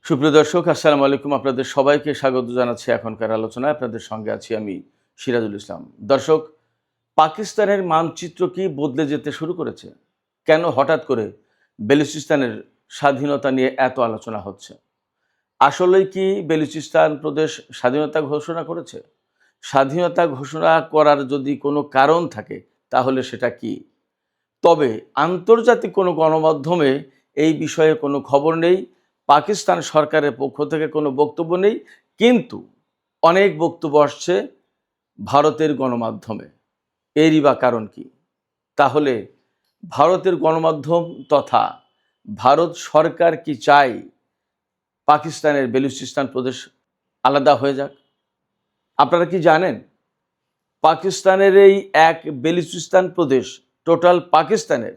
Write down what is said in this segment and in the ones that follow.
সুপ্রিয় দর্শক, আসসালামু আলাইকুম। আপনাদের সবাইকে স্বাগত জানাচ্ছি এখনকার আলোচনায়। আপনাদের সঙ্গে আছি আমি সিরাজুল ইসলাম। দর্শক, পাকিস্তানের মানচিত্র কি বদলে যেতে শুরু করেছে? কেন হঠাৎ করে বেলুচিস্তানের স্বাধীনতা নিয়ে এত আলোচনা হচ্ছে? আসলেই কি বেলুচিস্তান প্রদেশ স্বাধীনতা ঘোষণা করেছে? স্বাধীনতা ঘোষণা করার যদি কোনো কারণ থাকে তাহলে সেটা কি? তবে আন্তর্জাতিক কোনো গণমাধ্যমে এই বিষয়ে কোনো খবর নেই, পাকিস্তান সরকারের পক্ষ থেকে কোনো বক্তব্য নেই, কিন্তু অনেক বক্তব্য আসছে ভারতের গণমাধ্যমে। এরই বা কারণ কি? তাহলে ভারতের গণমাধ্যম তথা ভারত সরকার কি চায় পাকিস্তানের বেলুচিস্তান প্রদেশ আলাদা হয়ে যাক? আপনারা কি জানেন পাকিস্তানের এই এক বেলুচিস্তান প্রদেশ টোটাল পাকিস্তানের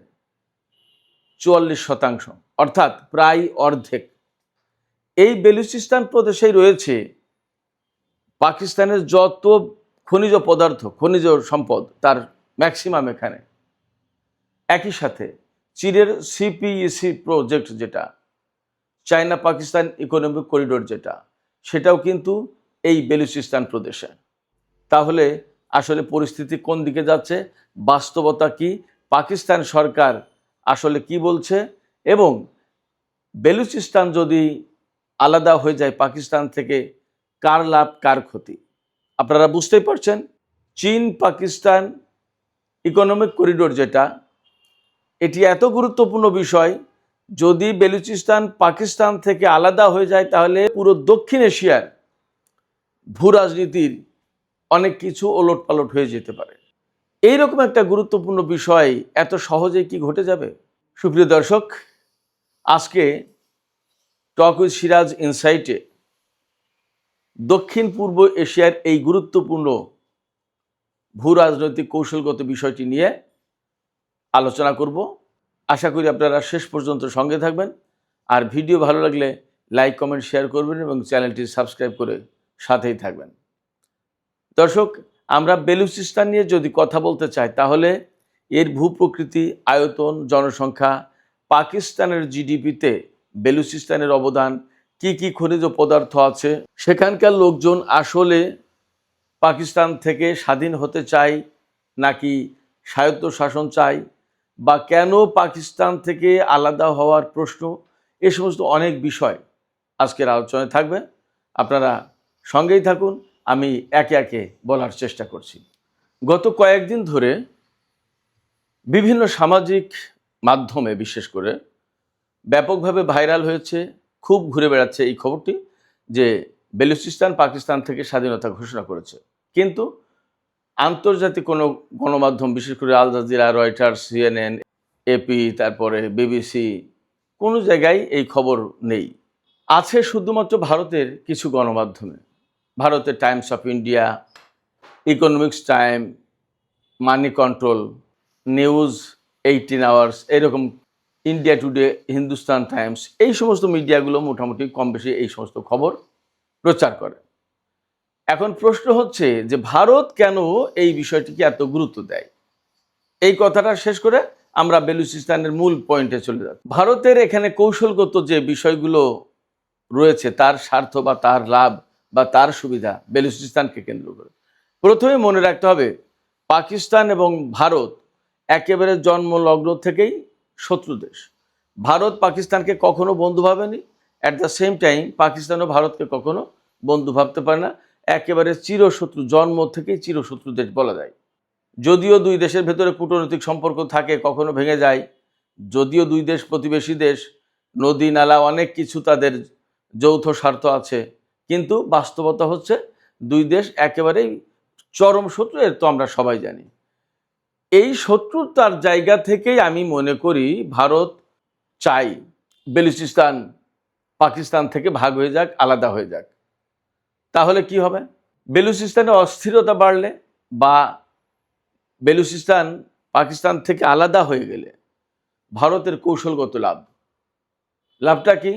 44%, অর্থাৎ প্রায় অর্ধেক। এই বেলুচিস্তান প্রদেশেই রয়েছে পাকিস্তানের যত খনিজ পদার্থ, খনিজ সম্পদ, তার ম্যাক্সিমাম এখানে। একই সাথে চীনের সিপিইসি প্রজেক্ট, যেটা চায়না পাকিস্তান ইকোনমিক করিডোর, যেটা সেটাও কিন্তু এই বেলুচিস্তান প্রদেশে। তাহলে আসলে পরিস্থিতি কোন দিকে যাচ্ছে, বাস্তবতা কি, পাকিস্তান সরকার আসলে কি বলছে, এবং বেলুচিস্তান যদি আলাদা হয়ে যায় পাকিস্তান থেকে, কার লাভ কার ক্ষতি আপনারা বুঝতেই পারছেন। চীন পাকিস্তান ইকোনমিক করিডোর, যেটা এটি এত গুরুত্বপূর্ণ বিষয়, যদি বেলুচিস্তান পাকিস্তান থেকে আলাদা হয়ে যায় তাহলে পুরো দক্ষিণ এশিয়ার ভূ রাজনীতির অনেক কিছু ওলটপালট হয়ে যেতে পারে। এইরকম একটা গুরুত্বপূর্ণ বিষয় এত সহজেই কি ঘটে যাবে? সুপ্রিয় দর্শক, আজকে টক উইথ সিরাজ ইনসাইটে দক্ষিণ পূর্ব এশিয়ার এই গুরুত্বপূর্ণ ভূ রাজনৈতিক কৌশলগত বিষয়টি নিয়ে আলোচনা করব। আশা করি আপনারা শেষ পর্যন্ত সঙ্গে থাকবেন, আর ভিডিও ভালো লাগলে লাইক কমেন্ট শেয়ার করবেন এবং চ্যানেলটি সাবস্ক্রাইব করে সাথেই থাকবেন। দর্শক, আমরা বেলুচিস্তান নিয়ে যদি কথা বলতে চাই তাহলে এর ভূপ্রকৃতি, আয়তন, জনসংখ্যা, পাকিস্তানের জিডিপিতে বেলুচিস্তানের অবদান, কি কি খনিজ পদার্থ আছে, সেখানকার লোকজন আসলে পাকিস্তান থেকে স্বাধীন হতে চায় নাকি স্বায়ত্তশাসন চায়, বা কেন পাকিস্তান থেকে আলাদা হওয়ার প্রশ্ন, এ সমস্ত অনেক বিষয় আজকের আলোচনায় থাকবে। আপনারা সঙ্গেই থাকুন, আমি একে একে বলার চেষ্টা করছি। গত কয়েকদিন ধরে বিভিন্ন সামাজিক মাধ্যমে বিশেষ করে ব্যাপকভাবে ভাইরাল হয়েছে, খুব ঘুরে বেড়াচ্ছে এই খবরটি যে বেলুচিস্তান পাকিস্তান থেকে স্বাধীনতা ঘোষণা করেছে, কিন্তু আন্তর্জাতিক কোনো গণমাধ্যম, বিশেষ করে Al Jazeera, Reuters, CNN, AP, তারপরে বিবিসি, কোনো জায়গায় এই খবর নেই। আছে শুধুমাত্র ভারতের কিছু গণমাধ্যমে, ভারতের Times of India, economics time, money control, news 18 hours, এরকম ইন্ডিয়া টুডে, হিন্দুস্তান টাইমস, এই সমস্ত মিডিয়াগুলো মোটামুটি কম বেশি এই সমস্ত খবর প্রচার করে। এখন প্রশ্ন হচ্ছে যে ভারত কেন এই বিষয়টিকে এত গুরুত্ব দেয়? এই কথাটা শেষ করে আমরা বেলুচিস্তানের মূল পয়েন্টে চলে যাচ্ছি। ভারতের এখানে কৌশলগত যে বিষয়গুলো রয়েছে, তার স্বার্থ বা তার লাভ বা তার সুবিধা বেলুচিস্তানকে কেন্দ্র করে। প্রথমে মনে রাখতে হবে, পাকিস্তান এবং ভারত একেবারে জন্মলগ্ন থেকেই শত্রু দেশ। ভারত পাকিস্তানকে কখনো বন্ধু ভাবেনি, অ্যাট দ্য সেম টাইম পাকিস্তানও ভারতকে কখনো বন্ধু ভাবতে পারে না। একেবারে চিরশত্রু, জন্ম থেকেই চিরশত্রু দেশ বলা যায়। যদিও দুই দেশের ভেতরে কূটনৈতিক সম্পর্ক থাকে, কখনো ভেঙে যায়, যদিও দুই দেশ প্রতিবেশী দেশ, নদী নালা অনেক কিছু তাদের যৌথ স্বার্থ আছে, কিন্তু বাস্তবতা হচ্ছে দুই দেশ একেবারেই চরম শত্রু, এর তো আমরা সবাই জানি। এই শত্রুতার জায়গা থেকেই আমি মনে করি ভারত চাই বেলুচিস্তান পাকিস্তান থেকে ভাগ হয়ে যাক, আলাদা হয়ে যাক। তাহলে কি হবে? বেলুচিস্তানে অস্থিরতা বাড়লে বা বেলুচিস্তান পাকিস্তান থেকে আলাদা হয়ে গেলে ভারতের কৌশলগত লাভ, লাভটা কি?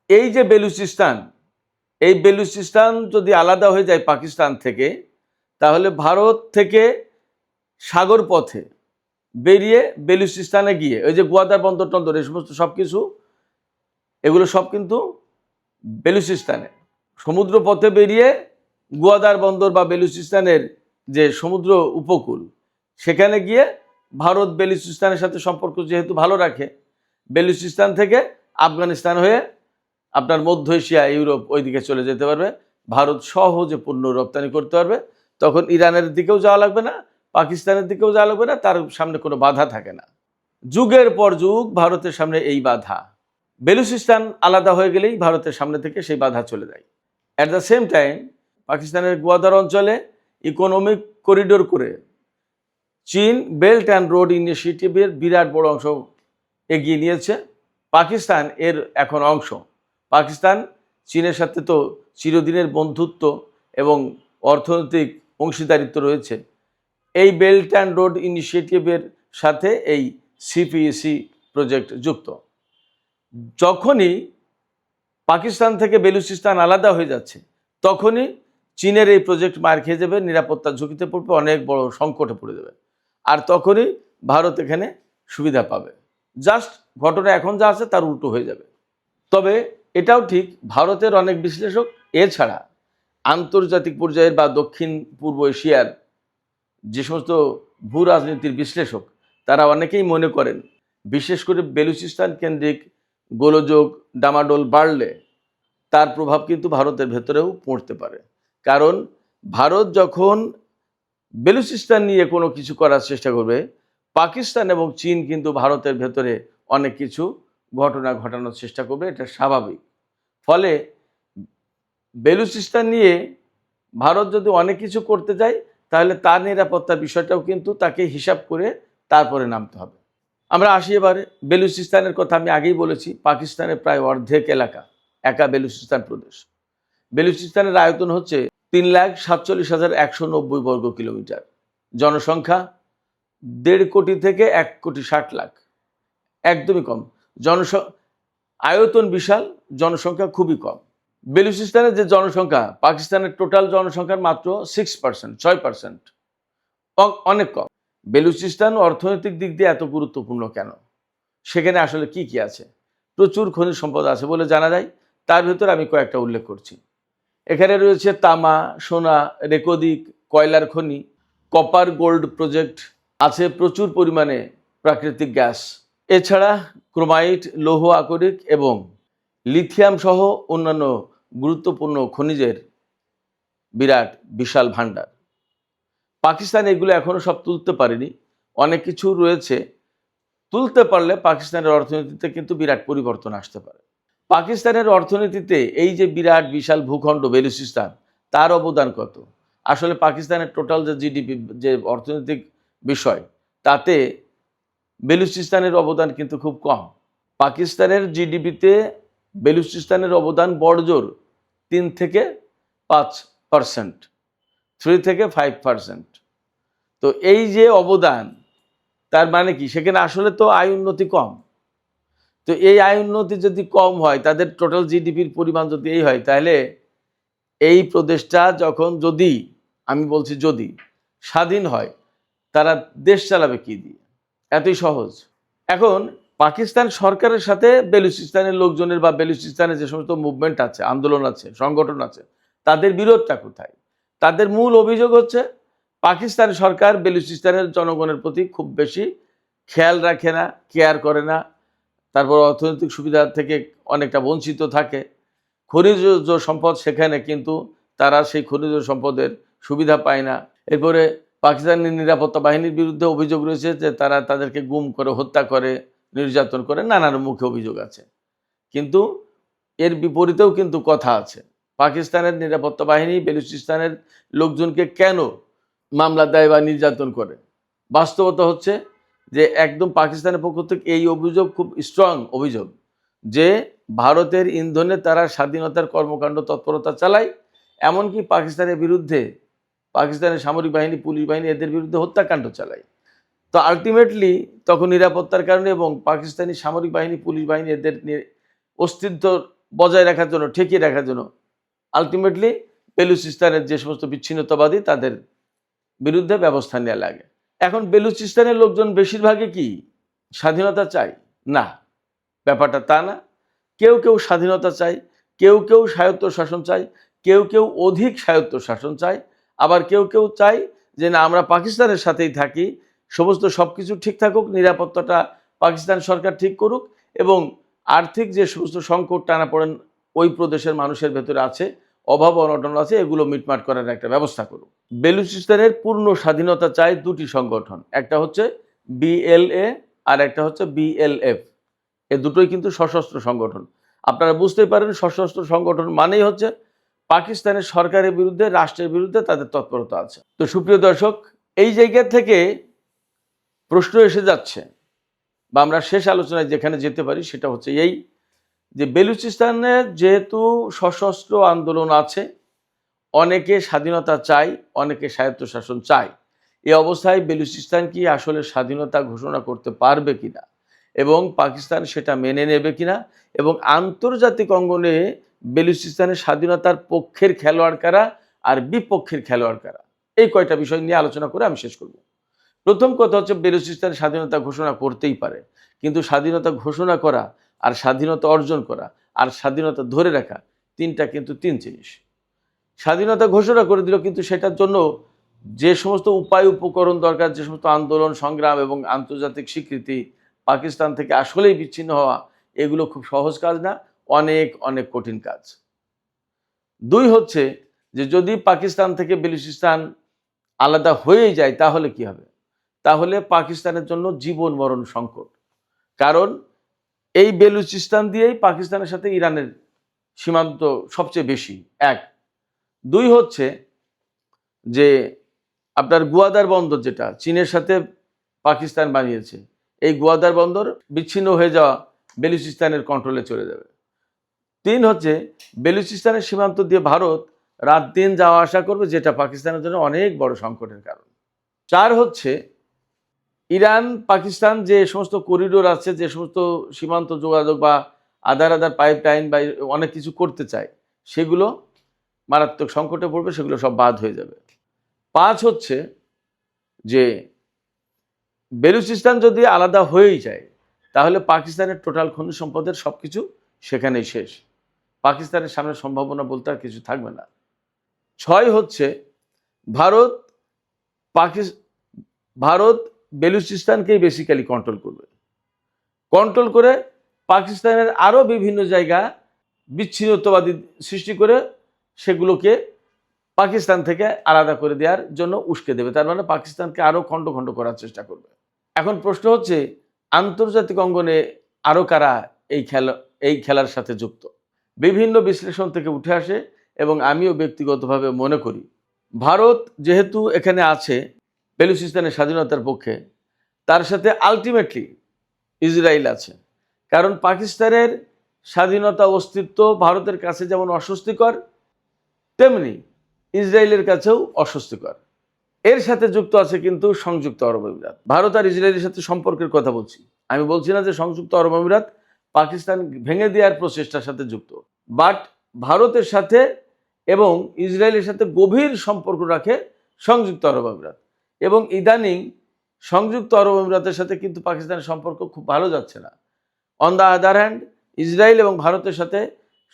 এই যে বেলুচিস্তান, এই বেলুচিস্তান যদি আলাদা হয়ে যায় পাকিস্তান থেকে, তাহলে ভারত থেকে সাগর পথে বেরিয়ে বেলুচিস্তানে গিয়ে ওই যে গোয়াদার বন্দর টন্দর, এই সমস্ত সব কিছু এগুলো সব কিন্তু বেলুচিস্তানে। সমুদ্র পথে বেরিয়ে গোয়াদার বন্দর বা বেলুচিস্তানের যে সমুদ্র উপকূল, সেখানে গিয়ে ভারত বেলুচিস্তানের সাথে সম্পর্ক যেহেতু ভালো রাখে, বেলুচিস্তান থেকে আফগানিস্তান হয়ে আপনার মধ্য এশিয়া, ইউরোপ ওইদিকে চলে যেতে পারবে। ভারত সহজে পণ্য রপ্তানি করতে পারবে। তখন ইরানের দিকেও যাওয়া লাগবে না, পাকিস্তানের দিকেও যাওয়া লাগবে না, তার সামনে কোনো বাধা থাকে না। যুগের পর যুগ ভারতের সামনে এই বাধা, বেলুচিস্তান আলাদা হয়ে গেলেই ভারতের সামনে থেকে সেই বাধা চলে যায়। অ্যাট দ্য সেম টাইম পাকিস্তানের গোয়াদার অঞ্চলে ইকোনমিক করিডোর করে চীন বেল্ট অ্যান্ড রোড ইনিশিয়েটিভের বিরাট বড় অংশ এগিয়ে নিয়েছে। পাকিস্তান এর এখন অংশ। পাকিস্তান চীনের সাথে তো চিরদিনের বন্ধুত্ব এবং অর্থনৈতিক অংশীদারিত্ব রয়েছে। এই বেল্ট অ্যান্ড রোড ইনিশিয়েটিভের সাথে এই সিপিইসি প্রজেক্ট যুক্ত। যখনই পাকিস্তান থেকে বেলুচিস্তান আলাদা হয়ে যাচ্ছে, তখনই চীনের এই প্রজেক্ট মার খেয়ে যাবে, নিরাপত্তার ঝুঁকিতে পড়বে, অনেক বড় সংকটে পড়ে যাবে। আর তখনই ভারত এখানে সুবিধা পাবে। জাস্ট ঘটনা এখন যা আছে তার উল্টো হয়ে যাবে। তবে এটাও ঠিক, ভারতের অনেক বিশ্লেষক এছাড়া আন্তর্জাতিক পর্যায়ের বা দক্ষিণ পূর্ব এশিয়ার যে সমস্ত ভূ রাজনীতির বিশ্লেষক, তারা অনেকেই মনে করেন বিশেষ করে বেলুচিস্তান কেন্দ্রিক গোলযোগ ডামাডোল বাড়লে তার প্রভাব কিন্তু ভারতের ভেতরেও পড়তে পারে। কারণ ভারত যখন বেলুচিস্তান নিয়ে কোনো কিছু করার চেষ্টা করবে, পাকিস্তান এবং চীন কিন্তু ভারতের ভেতরে অনেক কিছু ঘটনা ঘটানোর চেষ্টা করবে, এটা স্বাভাবিক। ফলে বেলুচিস্তান নিয়ে ভারত যদি অনেক কিছু করতে যায়, তাহলে তার নিরাপত্তার বিষয়টাও কিন্তু তাকে হিসাব করে তারপরে নামতে হবে। আমরা আসি এবারে বেলুচিস্তানের কথা। আমি আগেই বলেছি, পাকিস্তানের প্রায় অর্ধেক এলাকা একা বেলুচিস্তান প্রদেশ। বেলুচিস্তানের আয়তন হচ্ছে 3,47,190 বর্গ কিলোমিটার। জনসংখ্যা 1.5 কোটি থেকে 1,60,00,000, একদমই কম। আয়তন বিশাল, জনসংখ্যা খুবই কম। বেলুচিস্তানের যে জনসংখ্যা পাকিস্তানের টোটাল জনসংখ্যার মাত্র 6%, 6%, অনেক কম। বেলুচিস্তান অর্থনৈতিক দিক দিয়ে এত গুরুত্বপূর্ণ কেন? সেখানে আসলে কি কি আছে? প্রচুর খনিজ সম্পদ আছে বলে জানা যায়। তার ভিতরে আমি কয়েকটা উল্লেখ করছি। এখানে রয়েছে তামা, সোনা, রেকোদিক, কয়লার খনি, কপার গোল্ড প্রজেক্ট আছে, প্রচুর পরিমাণে প্রাকৃতিক গ্যাস, এছাড়া ক্রোমাইট, লৌহ আকরিক এবং লিথিয়াম সহ অন্যান্য গুরুত্বপূর্ণ খনিজের বিরাট বিশাল ভাণ্ডার। পাকিস্তান এগুলো এখনো সব তুলতে পারেনি, অনেক কিছু রয়েছে। তুলতে পারলে পাকিস্তানের অর্থনীতিতে কিন্তু বিরাট পরিবর্তন আসতে পারে। পাকিস্তানের অর্থনীতিতে এই যে বিরাট বিশাল ভূখণ্ড বেলুচিস্তান, তার অবদান কত? আসলে পাকিস্তানের টোটাল যে জিডিপি, যে অর্থনৈতিক বিষয়, তাতে বেলুচিস্তানের অবদান কিন্তু খুব কম। পাকিস্তানের জিডিপিতে বেলুচিস্তানের অবদান বড়জোর 3 থেকে 5%, 3 থেকে 5%। তো এই যে অবদান, তার মানে কি? সেখানে আসলে তো আয় উন্নতি কম। তো এই আয় উন্নতি যদি কম হয়, তাদের টোটাল জিডিপির পরিমাণ যদি এই হয়, তাহলে এই প্রদেশটা যখন, যদি আমি বলছি যদি স্বাধীন হয়, তারা দেশ চালাবে কি দিয়ে? এতই সহজ। এখন পাকিস্তান সরকারের সাথে বেলুচিস্তানের লোকজনের বা বেলুচিস্তানের যে সমস্ত মুভমেন্ট আছে, আন্দোলন আছে, সংগঠন আছে, তাদের বিরোধটা কোথায়? তাদের মূল অভিযোগ হচ্ছে পাকিস্তান সরকার বেলুচিস্তানের জনগণের প্রতি খুব বেশি খেয়াল রাখে না, কেয়ার করে না। তারপর অর্থনৈতিক সুবিধা থেকে অনেকটা বঞ্চিত থাকে। খনিজ সম্পদ সেখানে, কিন্তু তারা সেই খনিজ সম্পদের সুবিধা পায় না। এরপরে পাকিস্তানের নিরাপত্তা বাহিনীর বিরুদ্ধে অভিযোগ রয়েছে যে তারা তাদেরকে গুম করে, হত্যা করে, নির্যাতন করে, নানান মুখে অভিযোগ আছে। কিন্তু এর বিপরীতেও কিন্তু কথা আছে। পাকিস্তানের নিরাপত্তা বাহিনী বেলুচিস্তানের লোকজনকে কেন মামলা দেয় বা নির্যাতন করে? বাস্তবতা হচ্ছে যে একদম পাকিস্তানের পক্ষ থেকে এই অভিযোগ খুব স্ট্রং অভিযোগ যে ভারতের ইন্ধনে তারা স্বাধীনতার কর্মকাণ্ড তৎপরতা চালায়। এমনকি পাকিস্তানের বিরুদ্ধে পাকিস্তানের সামরিক বাহিনী, পুলিশ বাহিনী এদের বিরুদ্ধে হত্যাকাণ্ড চালায়। তো আলটিমেটলি তখন নিরাপত্তার কারণে এবং পাকিস্তানি সামরিক বাহিনী, পুলিশ বাহিনী এদের অস্তিত্ব বজায় রাখার জন্য, ঠেকিয়ে রাখার জন্য আলটিমেটলি বেলুচিস্তানের যে সমস্ত বিচ্ছিন্নতাবাদী, তাদের বিরুদ্ধে ব্যবস্থা নেওয়া লাগে। এখন বেলুচিস্তানের লোকজন বেশিরভাগই কি স্বাধীনতা চায়? না, ব্যাপারটা তা না। কেউ কেউ স্বাধীনতা চায়, কেউ কেউ স্বায়ত্তশাসন চায়, কেউ কেউ অধিক স্বায়ত্তশাসন চায়, আবার কেউ কেউ চায় যে না আমরা পাকিস্তানের সাথেই থাকি, সমস্ত সব কিছু ঠিক থাকুক, নিরাপত্তাটা পাকিস্তান সরকার ঠিক করুক এবং আর্থিক যে সমস্ত সংকট টানাপোড়েন ওই প্রদেশের মানুষের ভেতরে আছে, অভাব অনটন আছে, এগুলো মিটমাট করার একটা ব্যবস্থা করুক। বেলুচিস্তানের পূর্ণ স্বাধীনতা চায় দুটি সংগঠন, একটা হচ্ছে বিএলএ আর একটা হচ্ছে বিএলএফ। এ দুটোই কিন্তু সশস্ত্র সংগঠন। আপনারা বুঝতেই পারেন সশস্ত্র সংগঠন মানেই হচ্ছে পাকিস্তানের সরকারের বিরুদ্ধে, রাষ্ট্রের বিরুদ্ধে তাদের তৎপরতা আছে। তো সুপ্রিয় দর্শক, এই জায়গা থেকে প্রশ্ন এসে যাচ্ছে বা আমরা শেষ আলোচনায় যেখানে যেতে পারি সেটা হচ্ছে এই যে বেলুচিস্তানে যেহেতু সশস্ত্র আন্দোলন আছে, অনেকে স্বাধীনতা চায়, অনেকে স্বায়ত্তশাসন চায়, এই অবস্থায় বেলুচিস্তান কি আসলে স্বাধীনতা ঘোষণা করতে পারবে কিনা এবং পাকিস্তান সেটা মেনে নেবে কিনা এবং আন্তর্জাতিক অঙ্গনে বেলুচিস্তানের স্বাধীনতার পক্ষের খেলোয়াড় কারা আর বিপক্ষের খেলোয়াড় কারা, এই কয়টা বিষয় নিয়ে আলোচনা করে আমি শেষ করব। প্রথম কথা হচ্ছে বেলুচিস্তান স্বাধীনতা ঘোষণা করতেই পারে, কিন্তু স্বাধীনতা ঘোষণা করা আর স্বাধীনতা অর্জন করা আর স্বাধীনতা ধরে রাখা তিনটা কিন্তু তিন জিনিস। স্বাধীনতা ঘোষণা করে দিল, কিন্তু সেটার জন্য যে সমস্ত উপায় উপকরণ দরকার, যে সমস্ত আন্দোলন সংগ্রাম এবং আন্তর্জাতিক স্বীকৃতি, পাকিস্তান থেকে আসলেই বিচ্ছিন্ন হওয়া, এগুলো খুব সহজ কাজ না, অনেক অনেক কঠিন কাজ। দুই হচ্ছে যে যদি পাকিস্তান থেকে বেলুচিস্তান আলাদা হয়ে যায় তাহলে কি হবে, তাহলে পাকিস্তানের জন্য জীবন মরণ সংকট, কারণ এই বেলুচিস্তান দিয়েই পাকিস্তানের সাথে ইরানের সীমান্ত সবচেয়ে বেশি, এক। দুই হচ্ছে যে আপনার গোয়াদার বন্দর, যেটা চীনের সাথে পাকিস্তান বানিয়েছে, এই গোয়াদার বন্দর বিচ্ছিন্ন হয়ে যাওয়া বেলুচিস্তানের কন্ট্রোলে চলে যাবে। তিন হচ্ছে বেলুচিস্তানের সীমান্ত দিয়ে ভারত রাত দিন যাওয়া আসা করবে, যেটা পাকিস্তানের জন্য অনেক বড় সংকটের কারণ। চার হচ্ছে ইরান পাকিস্তান যে সমস্ত করিডোর আছে, যে সমস্ত সীমান্ত যোগাযোগ বা আধার আধার পাইপ লাইন বা অনেক কিছু করতে চায়, সেগুলো মারাত্মক সংকটে পড়বে, সেগুলো সব বাদ হয়ে যাবে। পাঁচ হচ্ছে যে বেলুচিস্তান যদি আলাদা হয়েই যায় তাহলে পাকিস্তানের টোটাল খনিজ সম্পদের সব কিছু সেখানেই শেষ, পাকিস্তানের সামনে সম্ভাবনা বলতে আর কিছু থাকবে না। ছয় হচ্ছে ভারত ভারত বেলুচিস্তানকেই বেসিক্যালি কন্ট্রোল করবে, কন্ট্রোল করে পাকিস্তানের আরও বিভিন্ন জায়গা বিচ্ছিন্নতাবাদী সৃষ্টি করে সেগুলোকে পাকিস্তান থেকে আলাদা করে দেওয়ার জন্য উস্কে দেবে, তার মানে পাকিস্তানকে আরও খণ্ড খণ্ড করার চেষ্টা করবে। এখন প্রশ্ন হচ্ছে আন্তর্জাতিক অঙ্গনে আরও কারা এই খেলার সাথে যুক্ত। বিভিন্ন বিশ্লেষণ থেকে উঠে আসে এবং আমিও ব্যক্তিগতভাবে মনে করি ভারত যেহেতু এখানে আছে বেলুচিস্তানের স্বাধীনতার পক্ষে, তার সাথে আলটিমেটলি ইসরায়েল আছে, কারণ পাকিস্তানের স্বাধীনতা অস্তিত্ব ভারতের কাছে যেমন অস্বস্তিকর, তেমনি ইসরায়েলের কাছেও অস্বস্তিকর। এর সাথে যুক্ত আছে কিন্তু সংযুক্ত আরব আমিরাত। ভারত আর ইসরায়েলের সাথে সম্পর্কের কথা বলছি, আমি বলছি না যে সংযুক্ত আরব আমিরাত পাকিস্তান ভেঙে দেওয়ার প্রচেষ্টার সাথে যুক্ত, বাট ভারতের সাথে এবং ইসরায়েলের সাথে গভীর সম্পর্ক রাখে সংযুক্ত আরব আমিরাত, এবং ইদানিং সংযুক্ত আরব আমিরাতের সাথে কিন্তু পাকিস্তানের সম্পর্ক খুব ভালো যাচ্ছে না। On the other hand Israel এবং ভারতের সাথে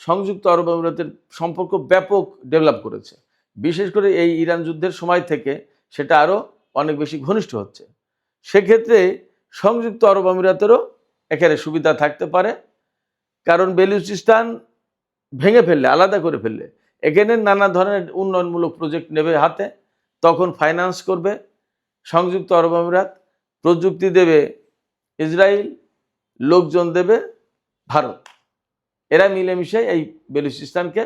সংযুক্ত আরব আমিরাতের সম্পর্ক ব্যাপক ডেভেলপ করেছে, বিশেষ করে এই ইরান যুদ্ধের সময় থেকে সেটা আরও অনেক বেশি ঘনিষ্ঠ হচ্ছে। সেক্ষেত্রে সংযুক্ত আরব আমিরাতেরও এখানে সুবিধা থাকতে পারে, কারণ বেলুচিস্তান ভেঙে ফেললে, আলাদা করে ফেললে এখানে নানা ধরনের উন্নয়নমূলক প্রজেক্ট নেবে হাতে, তখন ফাইন্যান্স করবে সংযুক্ত আরব আমিরাত, প্রযুক্তি দেবে ইসরায়েল, লোকজন দেবে ভারত, এরা মিলেমিশে এই বেলুচিস্তানকে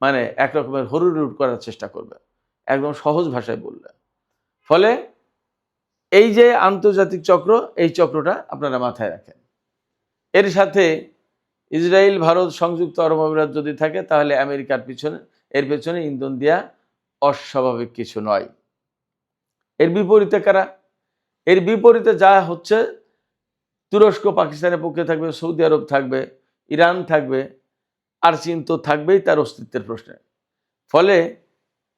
মানে একরকমের হরুরুট করার চেষ্টা করবে, একদম সহজ ভাষায় বললে। ফলে এই যে আন্তর্জাতিক চক্র, এই চক্রটা আপনারা মাথায় রাখেন। এর সাথে ইসরায়েল, ভারত, সংযুক্ত আরব আমিরাত যদি থাকে তাহলে আমেরিকার এর পেছনে ইন্ধন দেওয়া অস্বাভাবিক কিছু নয়। এর বিপরীতে কারা? এর বিপরীতে যা হচ্ছে, তুরস্ক পাকিস্তানের পক্ষে থাকবে, সৌদি আরব থাকবে, ইরান থাকবে, আর চীন তো থাকবেই তার অস্তিত্বের প্রশ্নে। ফলে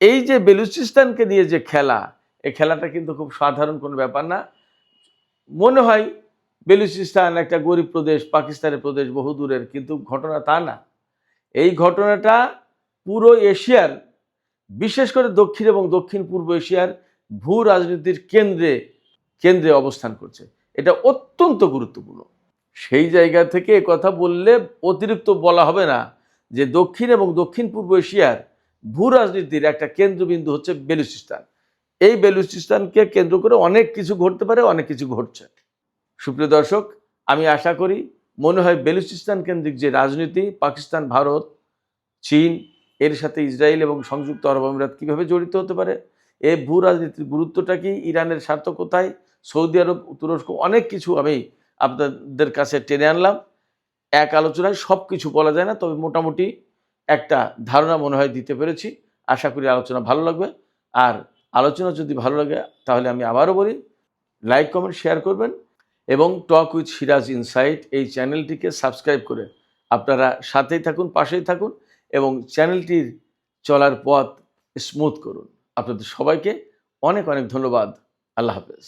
এই যে বেলুচিস্তানকে নিয়ে যে খেলা, এই খেলাটা কিন্তু খুব সাধারণ কোনো ব্যাপার না। মনে হয় বেলুচিস্তান একটা গরিব প্রদেশ, পাকিস্তানের প্রদেশ, বহু দূরের, কিন্তু ঘটনা তা না। এই ঘটনাটা পুরো এশিয়ার, বিশেষ করে দক্ষিণ এবং দক্ষিণ পূর্ব এশিয়ার ভূ রাজনীতির কেন্দ্রে কেন্দ্রে অবস্থান করছে। এটা অত্যন্ত গুরুত্বপূর্ণ। সেই জায়গা থেকে কথা বললে অতিরিক্ত বলা হবে না যে দক্ষিণ এবং দক্ষিণ পূর্ব এশিয়ার ভূ রাজনীতির একটা কেন্দ্রবিন্দু হচ্ছে বেলুচিস্তান। এই বেলুচিস্তানকে কেন্দ্র করে অনেক কিছু ঘটতে পারে, অনেক কিছু ঘটছে। সুপ্রিয় দর্শক, আমি আশা করি, মনে হয় বেলুচিস্তান কেন্দ্রিক যে রাজনীতি, পাকিস্তান, ভারত, চীন, এর সাথে ইসরায়েল এবং সংযুক্ত আরব আমিরাত কীভাবে জড়িত হতে পারে, এই ভূ রাজনীতির গুরুত্বটা কি, ইরানের স্বার্থ কোথায়, সৌদি আরব, তুরস্ক, অনেক কিছু আমি আপনাদের কাছে টেনে আনলাম। এক আলোচনায় সব কিছু বলা যায় না, তবে মোটামুটি একটা ধারণা মনে হয় দিতে পেরেছি। আশা করি আলোচনা ভালো লাগবে। আর আলোচনা যদি ভালো লাগে তাহলে আমি আবারও বলি, লাইক, কমেন্ট, শেয়ার করবেন এবং টক উইথ সিরাজ ইনসাইট এই চ্যানেলটিকে সাবস্ক্রাইব করে আপনারা সাথেই থাকুন, পাশেই থাকুন এবং চ্যানেলটির চলার পথ স্মুথ করুন। আপনাদের সবাইকে অনেক অনেক ধন্যবাদ। আল্লাহ হাফেজ।